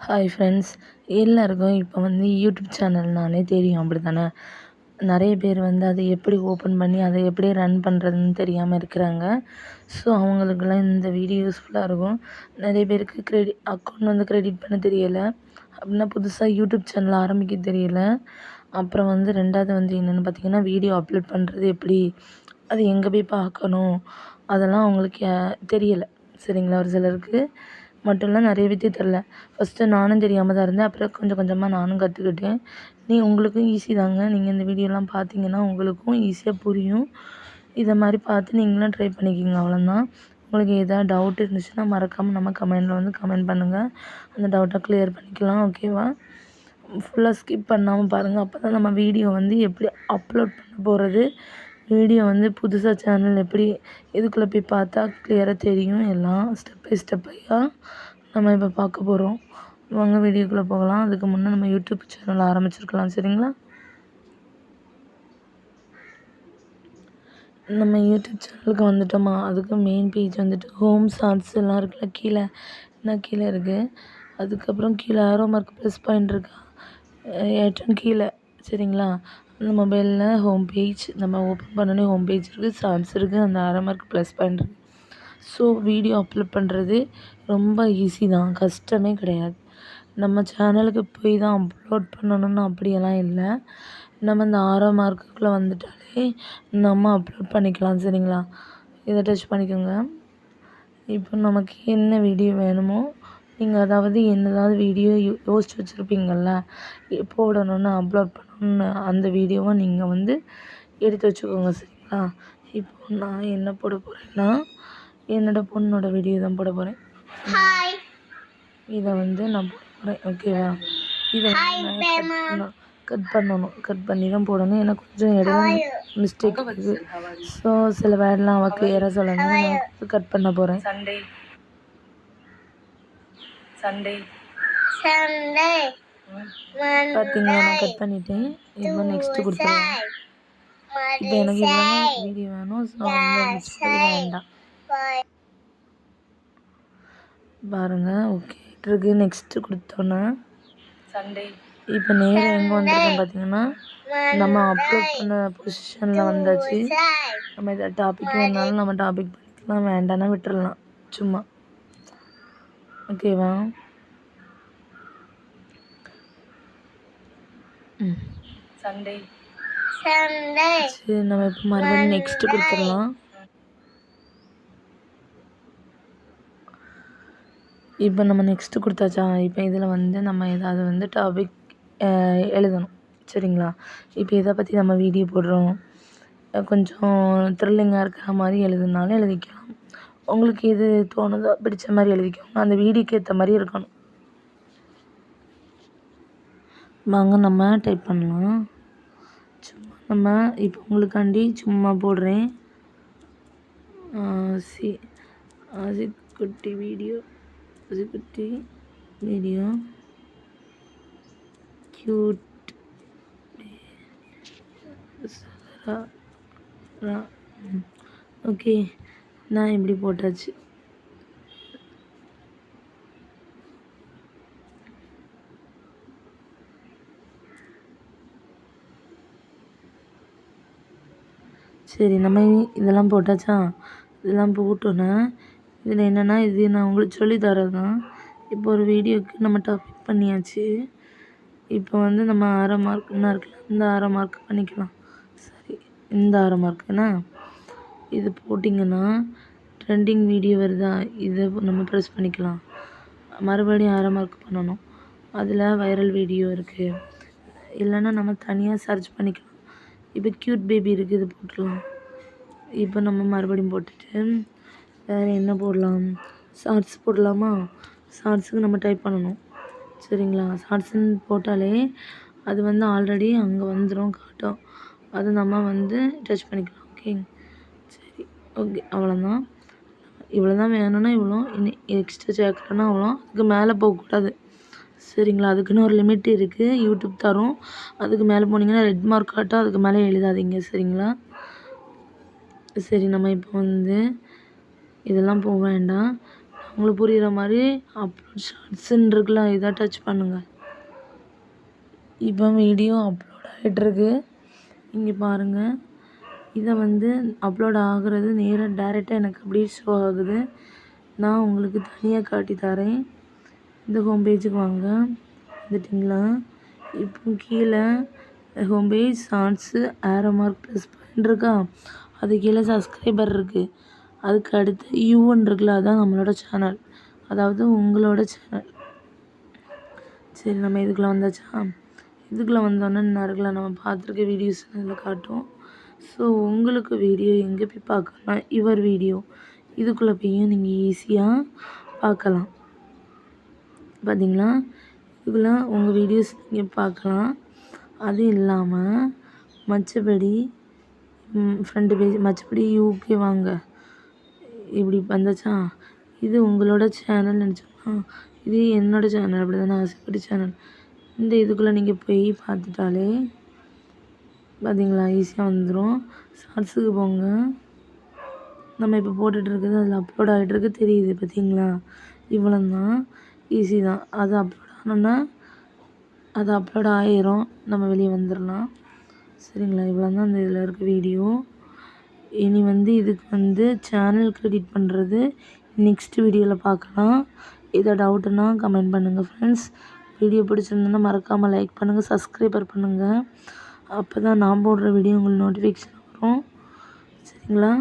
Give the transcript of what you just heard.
Hi friends, எல்லாருக்கும் இப்போ YouTube சேனல்னாலே தெரியும் அப்படி தானே. நிறைய பேர் அதை எப்படி ஓப்பன் பண்ணி அதை எப்படி ரன் பண்ணுறதுன்னு தெரியாமல் இருக்கிறாங்க. ஸோ அவங்களுக்கெல்லாம் இந்த வீடியோ யூஸ்ஃபுல்லாக இருக்கும். நிறைய பேருக்கு அக்கௌண்ட் க்ரெடிட் பண்ண தெரியலை அப்படின்னா, புதுசாக யூடியூப் சேனல் ஆரம்பிக்க தெரியல. அப்புறம் ரெண்டாவது என்னென்னு பார்த்தீங்கன்னா, வீடியோ அப்லோட் பண்ணுறது எப்படி, அது எங்கே போய் பார்க்கணும், அதெல்லாம் அவங்களுக்கு தெரியலை. சரிங்களா, ஒரு சிலருக்கு மட்டும் இல்லை, நிறைய பேத்துக்கு தெரில. ஃபஸ்ட்டு நானும் தெரியாமல் தான் இருந்தேன். அப்புறம் கொஞ்சம் கொஞ்சமாக நானும் கற்றுக்கிட்டேன். உங்களுக்கும் ஈஸி தாங்க. நீங்கள் இந்த வீடியோலாம் பார்த்தீங்கன்னா உங்களுக்கும் ஈஸியாக புரியும். இதை மாதிரி பார்த்து நீங்களும் ட்ரை பண்ணிக்கோங்க, அவ்வளோதான். உங்களுக்கு எதாவது டவுட் இருந்துச்சுன்னா மறக்காமல் நம்ம கமெண்டில் கமெண்ட் பண்ணுங்கள். அந்த டவுட்டை க்ளியர் பண்ணிக்கலாம், ஓகேவா? ஃபுல்லாக ஸ்கிப் பண்ணாமல் பாருங்கள். அப்போ தான் நம்ம வீடியோ எப்படி அப்லோட் பண்ண போகிறது, வீடியோ புதுசாக சேனல் எப்படி இதுக்குள்ளே போய் பார்த்தா க்ளியராக தெரியும். எல்லாம் ஸ்டெப் பை ஸ்டெப்பாக நம்ம இப்போ பார்க்க போகிறோம். வாங்க வீடியோக்குள்ளே போகலாம். அதுக்கு முன்னே நம்ம யூடியூப் சேனல் ஆரம்பிச்சிருக்கலாம், சரிங்களா? நம்ம யூடியூப் சேனலுக்கு வந்துட்டோமா, அதுக்கு மெயின் பேஜ் ஹோம் ஷார்ட்ஸ் எல்லாம் இருக்குல்ல, கீழே இருக்குது. அதுக்கப்புறம் கீழே ஆரோ மார்க் ப்ளஸ் பாயிண்ட் இருக்கா, ஏற்றம் கீழே, சரிங்களா? அந்த மொபைலில் ஹோம் பேஜ் நம்ம ஓப்பன் பண்ணோன்னே ஹோம் பேஜ் இருக்குது, ஷார்ட்ஸ் இருக்குது, அந்த ஆரோ மார்க் ப்ளஸ் பாயிண்ட் இருக்குது. ஸோ வீடியோ அப்லோட் பண்ணுறது ரொம்ப ஈஸி தான், கஷ்டமே கிடையாது. நம்ம சேனலுக்கு போய் தான் அப்லோட் பண்ணணும்னு அப்படியெல்லாம் இல்லை. நம்ம இந்த ஆரோ மார்க்குள்ளே வந்துட்டாலே நம்ம அப்லோட் பண்ணிக்கலாம், சரிங்களா? இதை டச் பண்ணிக்கோங்க. இப்போ நமக்கு என்ன வீடியோ வேணுமோ, நீங்கள் என்னதாவது வீடியோ யோசிச்சு வச்சுருப்பீங்கள்ல, போடணும்னு அப்லோட் பண்ணணும்னு, அந்த வீடியோவை நீங்கள் எடுத்து வச்சுக்கோங்க, சரிங்களா? இப்போ நான் என்ன போட போகிறேன்னா, என்னோடய பொண்ணோட வீடியோ தான் போட போகிறேன். இதை நான் போட போகிறேன், ஓகேவா? இதை நான் கட் பண்ணி தான் போடணும். ஏன்னா கொஞ்சம் இடையில மிஸ்டேக் இருக்குது. ஸோ சில வேர்டெலாம் அவள் கிளியராக சொல்லணும், நான் கட் பண்ண போகிறேன். பார்த்தீங்களா, நான் கட் பண்ணிட்டேன். இப்போ நெக்ஸ்ட்டு கொடுத்துருவேன். இப்போ எனக்கு இவ்வளோ வீடியோ வேணும். ஸோ வேண்டாம் பாருங்கள், ஓகே இருக்கு. நெக்ஸ்ட்டு கொடுத்தோன்னே இப்போ நேரம் எங்கே வந்திருக்கேன் பார்த்தீங்கன்னா, நம்ம அப்லோட் பண்ண பொசிஷனில் வந்தாச்சு. நம்ம இதை டாபிக் வேணாலும் நம்ம டாபிக் பண்ணிக்கலாம், வேண்டாம்னா விட்டுறலாம் சும்மா, ஓகேவா? சரி, நம்ம இப்போ மறுபடியும் நெக்ஸ்ட்டு கொடுத்துடலாம். இப்போ நம்ம நெக்ஸ்ட்டு கொடுத்தாச்சா? இப்போ இதில் நம்ம ஏதாவது டாபிக் எழுதணும், சரிங்களா? இப்போ இதை பற்றி நம்ம வீடியோ போடுறோம், கொஞ்சம் த்ரில்லிங்காக இருக்கிற மாதிரி எழுதுனாலும் எழுதிக்கலாம். உங்களுக்கு எது தோணுதோ பிடிச்ச மாதிரி எழுதிக்கோங்க. அந்த வீடியோக்கு ஏற்ற மாதிரி இருக்கணும். வாங்க நம்ம டைப் பண்ணலாம். சும்மா நம்ம இப்போ உங்களுக்காண்டி சும்மா போடுறேன். ஆசிக்குட்டி வீடியோ க்யூட் ஓகே, நான் இப்படி போட்டாச்சு. சரி, நம்ம இதெல்லாம் போட்டாச்சா? இதெல்லாம் போட்டோன்னே இதில் என்னென்னா, இது நான் உங்களுக்கு சொல்லி தரது தான். இப்போ ஒரு வீடியோவுக்கு நம்ம டாபிக் பண்ணியாச்சு. இப்போ நம்ம அரை மார்க்குன்னா இருக்கலாம், இந்த அரை மார்க் பண்ணிக்கலாம். சரி, இந்த அரை மார்க்குன்னா இது போட்டிங்கன்னா ட்ரெண்டிங் வீடியோ வருதா, இதை நம்ம ப்ரெஸ் பண்ணிக்கலாம். மறுபடியும் அரை மார்க் பண்ணணும். அதில் வைரல் வீடியோ இருக்குது, இல்லைன்னா நம்ம தனியாக சர்ச் பண்ணிக்கலாம். இப்போ க்யூட் பேபி இருக்குது, இது போட்டுடலாம். இப்போ நம்ம மறுபடியும் போட்டுட்டு வேறு என்ன போடலாம், ஷார்ட்ஸ் போடலாமா? ஷார்ட்ஸுக்கு நம்ம டைப் பண்ணணும், சரிங்களா? ஷார்ட்ஸுன்னு போட்டாலே அது ஆல்ரெடி அங்கே வந்துடும், காட்டும். அது நம்ம டச் பண்ணிக்கலாம், ஓகே? சரி, ஓகே, அவ்வளோதான். இவ்வளோ தான் வேணும்னா இவ்வளோ, இன்னும் எக்ஸ்ட்ரா சேர்க்குறோன்னா அவ்வளோ, அதுக்கு மேலே போகக்கூடாது, சரிங்களா? அதுக்குன்னு ஒரு லிமிட் இருக்குது, யூடியூப் தரும். அதுக்கு மேலே போனீங்கன்னா ரெட் மார்க் காட்டும், அதுக்கு மேலே எழுதாதீங்க, சரிங்களா? சரி, நம்ம இப்போ இதெல்லாம் போக வேண்டாம். உங்களுக்கு புரிகிற மாதிரி அப்லோட் ஷார்ட்ஸுன்னு இருக்குல்ல, இதை டச் பண்ணுங்கள். இப்போ வீடியோ அப்லோட் ஆகிட்டுருக்கு. இங்கே பாருங்கள், இதை வந்து அப்லோட் ஆகுறது டேரெக்டாக எனக்கு அப்படியே ஷோ ஆகுது. நான் உங்களுக்கு தனியாக காட்டி தரேன். இந்த ஹோம் பேஜுக்கு வாங்க. வந்துட்டிங்களா? இப்போ கீழே home page shorts arrow mark plus point இருக்கா, அது கீழே சப்ஸ்கிரைபர் இருக்குது. அதுக்கு அடுத்து யூன்னு இருக்குல்ல, அதுதான் நம்மளோட சேனல், அதாவது உங்களோட சேனல். சரி, நம்ம இதுக்குள்ளே வந்தாச்சா? இதுக்குள்ளே வந்தோன்னே இருக்குல்ல, நம்ம பார்த்துருக்க வீடியோஸ் இதில் காட்டும். ஸோ உங்களுக்கு வீடியோ எங்கே போய் பார்க்கணும்னா யுவர் வீடியோ இதுக்குள்ளே போய் நீங்கள் ஈஸியாக பார்க்கலாம். பார்த்தீங்களா? இதுக்குள்ளே உங்கள் வீடியோஸ் நீங்கள் பார்க்கலாம். அது இல்லாமல் மற்றபடி ஃப்ரண்ட் பேஜ், மற்றபடி யூகே வாங்க. இப்படி வந்தாச்சா? இது உங்களோட சேனல் நினச்சோம்னா, இது என்னோடய சேனல், அப்படி தானே, ஆசைப்படி சேனல். இந்த இதுக்குள்ளே நீங்கள் போய் பார்த்துட்டாலே பார்த்தீங்களா, ஈஸியாக வந்துடும். ஷார்ட்ஸுக்கு போங்க. நம்ம இப்போ போட்டுட்ருக்குது அதில் அப்லோட் ஆகிட்டுருக்கு, தெரியுது பார்த்தீங்களா? இவ்வளோ தான், ஈஸி தான். அது அப்லோட் ஆனோன்னா அது அப்லோட் ஆகிரும், நம்ம வெளியே வந்துடலாம். சரிங்களா? இவ்வளோ தான் இந்த இதில் இருக்க வீடியோ. இனி வந்து இதுக்கு சேனல் க்ரெடிட் பண்ணுறது நெக்ஸ்ட் வீடியோவில் பார்க்கலாம். இதை டவுட்டுன்னா கமெண்ட் பண்ணுங்கள் ஃப்ரெண்ட்ஸ். வீடியோ பிடிச்சிருந்ததுன்னா மறக்காமல் லைக் பண்ணுங்கள், சப்ஸ்கிரைபர் பண்ணுங்கள். அப்போ தான் நான் போடுற வீடியோ உங்களுக்கு நோட்டிஃபிகேஷன் வரும். சரிங்களா?